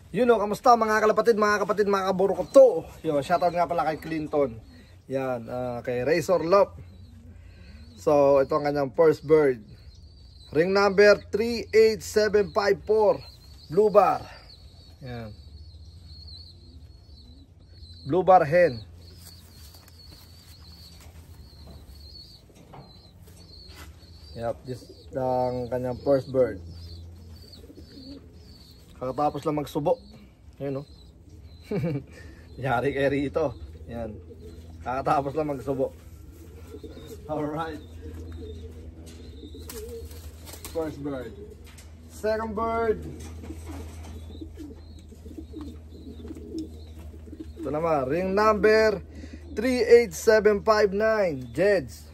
Yun o, kamusta mga kalapatid, mga kaburukot to. Yun, shoutout nga pala kay Clinton. Yan, kay Razor Lop. So, ito ang kanyang first bird. Ring number 38754. Blue bar. Yan. Blue bar hen. Yep, this ang kanyang first bird. Kakatapos lang magsubo. Yun o. Yari kay Rito. Yan. Kakatapos lang magsubo. Alright. First bird. Second bird. Ito naman. Ring number 38759. Jeds.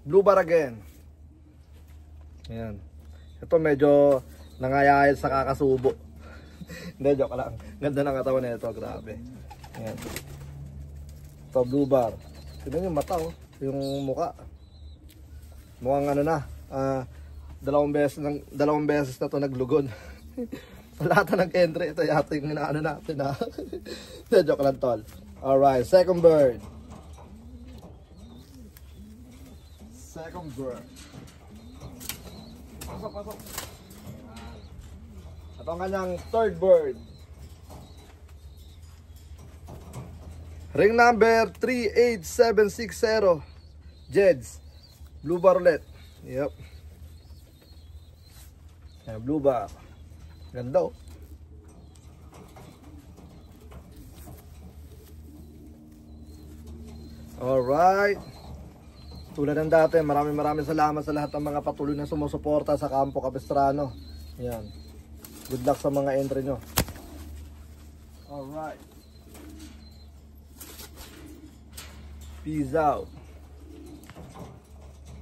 Blue bar again. Yan. Ito medyo nangayayat sa kakasubo. Hindi, joke lang. Ganda ng katawan na ito, grabe. Ayan. Ito, blue bar. Tignan yung mata, oh. Yung muka. Mukhang ano na, dalawang beses na ito naglugod. Wala ata nag-entry. Ito yata yung inaano natin, ha. Hindi, joke lang, tol. Alright, second bird. Second bird. Pasok, pasok. Ito ang kanyang third bird. Ring number 38760. Jeds. Blue bar ulit. Yep. Ayan, blue bar. Ganda oh. Alright. Tulad ng dati, maraming salamat sa lahat ng mga patuloy na sumusuporta sa Campo Capistrano. Ayan. Good luck sa mga entry nyo. Alright. Peace out.